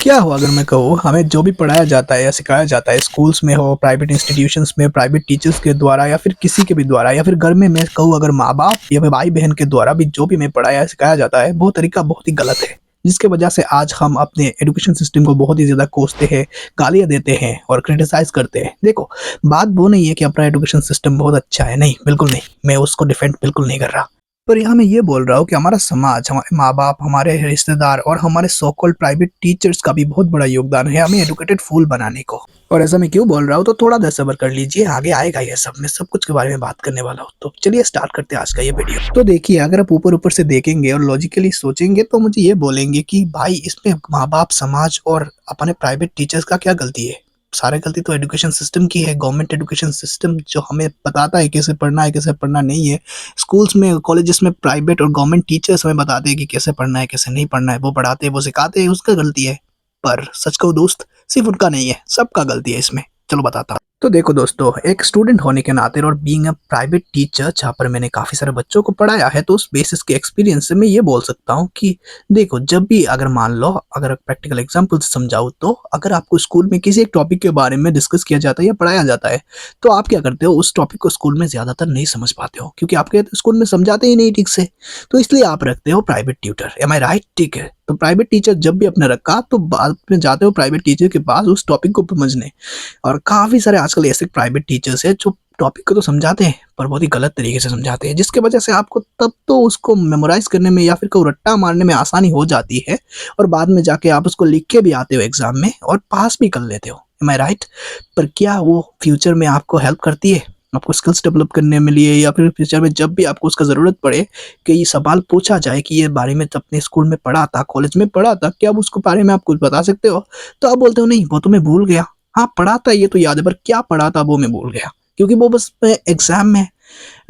क्या हो अगर मैं कहूँ हमें जो भी पढ़ाया जाता है या सिखाया जाता है स्कूल्स में हो, प्राइवेट इंस्टीट्यूशंस में, प्राइवेट टीचर्स के द्वारा या फिर किसी के भी द्वारा या फिर घर में मैं कहूँ अगर माँ-बाप या फिर भाई-बहन के द्वारा भी जो भी हमें पढ़ाया या सिखाया जाता है, वो तरीका बहुत ही गलत है। जिसकी वजह से आज हम अपने एजुकेशन सिस्टम को बहुत ही ज़्यादा कोसते हैं, गालियाँ देते हैं और क्रिटिसाइज़ करते हैं। देखो, बात वो नहीं है कि अपना एजुकेशन सिस्टम बहुत अच्छा है, नहीं, बिल्कुल नहीं। मैं उसको डिफेंड बिल्कुल नहीं कर रहा। पर यहाँ मैं ये बोल रहा हूँ कि हमारा समाज, हमारे माँ-बाप, हमारे रिश्तेदार और हमारे सो कॉल्ड प्राइवेट टीचर्स का भी बहुत बड़ा योगदान है हमें एजुकेटेड फूल बनाने को। और ऐसा मैं क्यों बोल रहा हूँ तो थोड़ा देर सब्र कर लीजिए, आगे आएगा ये सब, मैं सब कुछ के बारे में बात करने वाला हूँ। तो चलिए स्टार्ट करते हैं आज का ये वीडियो। तो देखिए अगर आप ऊपर-ऊपर से देखेंगे और लॉजिकली सोचेंगे तो मुझे ये बोलेंगे कि भाई इसमें माँ-बाप, समाज और अपने प्राइवेट टीचर्स का क्या गलती है? सारी गलती तो एजुकेशन सिस्टम की है, गवर्नमेंट एजुकेशन सिस्टम जो हमें बताता है कैसे पढ़ना है, कैसे पढ़ना नहीं है। स्कूल्स में, कॉलेजेस में प्राइवेट और गवर्नमेंट टीचर्स हमें बताते हैं कि कैसे पढ़ना है, कैसे नहीं पढ़ना है। वो पढ़ाते हैं, वो सिखाते हैं, उसका गलती है। पर सच कहूँ दोस्त, सिर्फ उनका नहीं है, सबका गलती है इसमें। चलो बताता हूँ। तो देखो दोस्तों, एक स्टूडेंट होने के नाते और बीइंग अ प्राइवेट टीचर जहाँ पर मैंने काफ़ी सारे बच्चों को पढ़ाया है, तो उस बेसिस के एक्सपीरियंस से मैं ये बोल सकता हूँ कि देखो, जब भी अगर मान लो, अगर प्रैक्टिकल एग्जांपल से समझाऊँ तो अगर आपको स्कूल में किसी एक टॉपिक के बारे में डिस्कस किया जाता है या पढ़ाया जाता है, तो आप क्या करते हो, उस टॉपिक को स्कूल में ज़्यादातर नहीं समझ पाते हो क्योंकि आपके स्कूल में समझाते ही नहीं ठीक से। तो इसलिए आप रखते हो प्राइवेट ट्यूटर। एम आई राइट? ठीक है। तो प्राइवेट टीचर जब भी आपने रखा तो बाद में जाते हो प्राइवेट टीचर के पास उस टॉपिक को समझने। और काफ़ी सारे आजकल ऐसे प्राइवेट टीचर्स हैं जो टॉपिक को तो समझाते हैं पर बहुत ही गलत तरीके से समझाते हैं, जिसकी वजह से आपको तब तो उसको मेमोराइज़ करने में या फिर को रट्टा मारने में आसानी हो जाती है और बाद में जाके आप उसको लिख के भी आते हो एग्ज़ाम में और पास भी कर लेते हो। एम आई राइट? पर क्या वो फ्यूचर में आपको हेल्प करती है? आपको स्किल्स डेवलप करने में लिए या फिर फ्यूचर में जब भी आपको उसका ज़रूरत पड़े कि ये सवाल पूछा जाए कि ये बारे में अपने स्कूल में पढ़ा था, कॉलेज में पढ़ा था, क्या आप उसके बारे में आप कुछ बता सकते हो? तो आप बोलते हो नहीं वो तो मैं भूल गया। हाँ, पढ़ा था ये तो याद है पर क्या पढ़ा था वो मैं भूल गया। क्योंकि वो बस मैं एग्ज़ाम में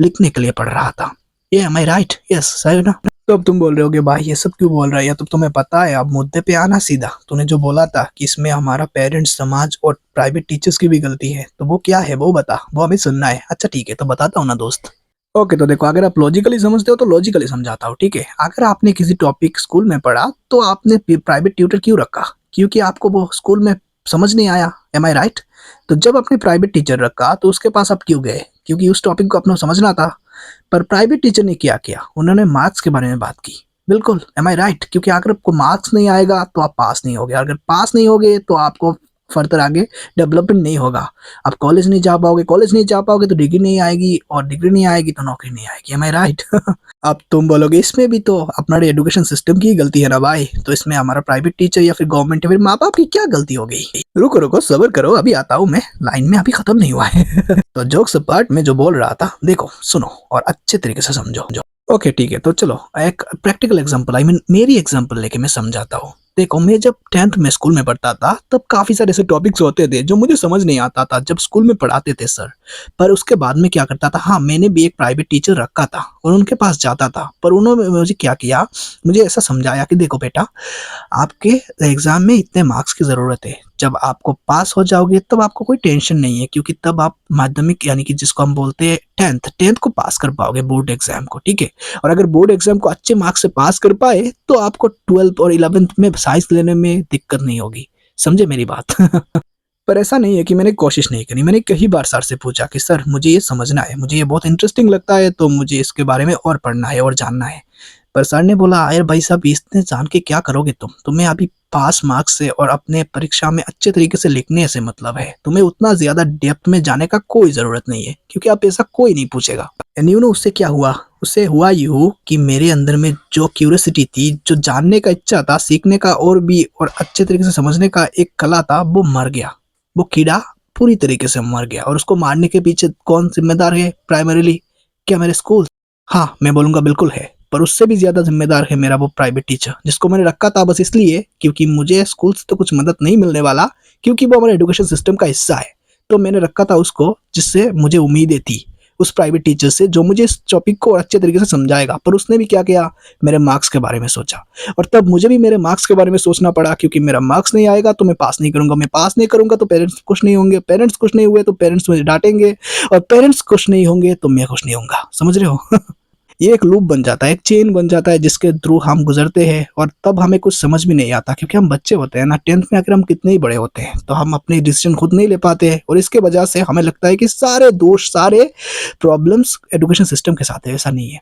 लिखने के लिए पढ़ रहा था। ये एम आई राइट? यस, सही ना? तो अब तुम बोल रहे होगे भाई ये सब क्यों बोल रहा है, या तो तुम्हें पता है, अब मुद्दे पे आना सीधा। तूने जो बोला था कि इसमें हमारा पेरेंट्स, समाज और प्राइवेट टीचर्स की भी गलती है, तो वो क्या है वो बता, वो हमें सुनना है। अच्छा ठीक है, तो बताता हूँ ना दोस्त। ओके, तो देखो अगर आप लॉजिकली समझते हो तो लॉजिकली समझाता हूँ, ठीक है? अगर आपने किसी टॉपिक स्कूल में पढ़ा तो आपने प्राइवेट ट्यूटर क्यों रखा? क्योंकि आपको वो स्कूल में समझ नहीं आया। एम आई राइट? तो जब आपने प्राइवेट टीचर रखा तो उसके पास आप क्यों गए? क्योंकि उस टॉपिक को आपको समझना था। पर प्राइवेट टीचर ने क्या किया? उन्होंने मार्क्स के बारे में बात की। बिल्कुल, एम आई राइट? क्योंकि अगर आपको मार्क्स नहीं आएगा तो आप पास नहीं होगे, अगर पास नहीं होगे तो आपको फर्दर आगे डेवलपमेंट नहीं होगा। आप कॉलेज नहीं जा पाओगे, कॉलेज नहीं जा पाओगे तो डिग्री नहीं आएगी और डिग्री नहीं आएगी तो नौकरी नहीं आएगी। एम आई राइट? अब तुम बोलोगे इसमें भी तो अपना एजुकेशन सिस्टम की ही गलती है ना भाई, तो इसमें हमारा प्राइवेट टीचर या फिर गवर्नमेंट या फिर माँ बाप की क्या गलती हो गई? रुको रुको, सब्र करो, अभी आता हूँ मैं, लाइन में अभी खत्म नहीं हुआ है। तो जोक्स अपार्ट में जो बोल रहा था, देखो सुनो और अच्छे तरीके से समझो। ओके ठीक है, तो चलो एक प्रैक्टिकल एग्जांपल, आई मीन मेरी एग्जांपल लेके मैं समझाता हूँ। देखो मैं जब 10th में स्कूल में पढ़ता था तब काफ़ी सारे ऐसे टॉपिक्स होते थे जो मुझे समझ नहीं आता था जब स्कूल में पढ़ाते थे सर। पर उसके बाद में क्या करता था, हाँ मैंने भी एक प्राइवेट टीचर रखा था और उनके पास जाता था, पर उन्होंने मुझे क्या किया, मुझे ऐसा समझाया कि देखो बेटा, आपके एग्ज़ाम में इतने मार्क्स की ज़रूरत है। जब आपको पास हो जाओगे तब आपको कोई टेंशन नहीं है क्योंकि तब आप माध्यमिक यानी कि जिसको हम बोलते हैं 10th को पास कर पाओगे, बोर्ड एग्ज़ाम को, ठीक है? और अगर बोर्ड एग्ज़ाम को अच्छे मार्क्स से पास कर पाए तो आपको 12th और 11th में साइंस लेने में दिक्कत नहीं होगी। समझे मेरी बात? पर ऐसा नहीं है कि मैंने कोशिश नहीं करी, मैंने कई बार सर से पूछा कि सर मुझे ये समझना है, मुझे ये बहुत इंटरेस्टिंग लगता है तो मुझे इसके बारे में और पढ़ना है और जानना है। पर सर ने बोला अरे भाई साहब इतने जान के क्या करोगे तुम? तुम्हें अभी पास मार्क्स से और अपने परीक्षा में अच्छे तरीके से लिखने से मतलब है। तुम्हें उतना ज़्यादा डेप्थ में जाने का कोई ज़रूरत नहीं है क्योंकि अब ऐसा कोई नहीं पूछेगा। एंड यू नो उससे क्या हुआ? उससे हुआ यूँ कि मेरे अंदर में जो क्यूरियोसिटी थी, जो जानने का इच्छा था, सीखने का और भी और अच्छे तरीके से समझने का एक कला था, वो मर गया। वो कीड़ा पूरी तरीके से मर गया और उसको मारने के पीछे कौन ज़िम्मेदार है प्राइमरीली? क्या मेरे स्कूल? हाँ, मैं बोलूँगा बिल्कुल है। पर उससे भी ज़्यादा ज़िम्मेदार है मेरा वो प्राइवेट टीचर जिसको मैंने रखा था बस इसलिए क्योंकि मुझे स्कूल से तो कुछ मदद नहीं मिलने वाला क्योंकि वो हमारे एजुकेशन सिस्टम का हिस्सा है। तो मैंने रखा था उसको जिससे मुझे उम्मीदें थी, उस प्राइवेट टीचर से जो मुझे इस टॉपिक को अच्छे तरीके से समझाएगा। पर उसने भी क्या किया? मेरे मार्क्स के बारे में सोचा और तब मुझे भी मेरे मार्क्स के बारे में सोचना पड़ा क्योंकि मेरा मार्क्स नहीं आएगा तो मैं पास नहीं करूँगा, मैं पास नहीं करूँगा तो पेरेंट्स खुश नहीं होंगे, पेरेंट्स खुश नहीं हुए तो पेरेंट्स मुझे डाँटेंगे और पेरेंट्स खुश नहीं होंगे तो मैं खुश नहीं होऊँगा। समझ रहे हो? ये एक लूप बन जाता है, एक चेन बन जाता है जिसके थ्रू हम गुजरते हैं और तब हमें कुछ समझ में नहीं आता क्योंकि हम बच्चे होते हैं ना। 10th में आकर हम कितने ही बड़े होते हैं तो हम अपने डिसीजन खुद नहीं ले पाते हैं और इसके वजह से हमें लगता है कि सारे दोष, सारे प्रॉब्लम्स एजुकेशन सिस्टम के साथ है। ऐसा नहीं है।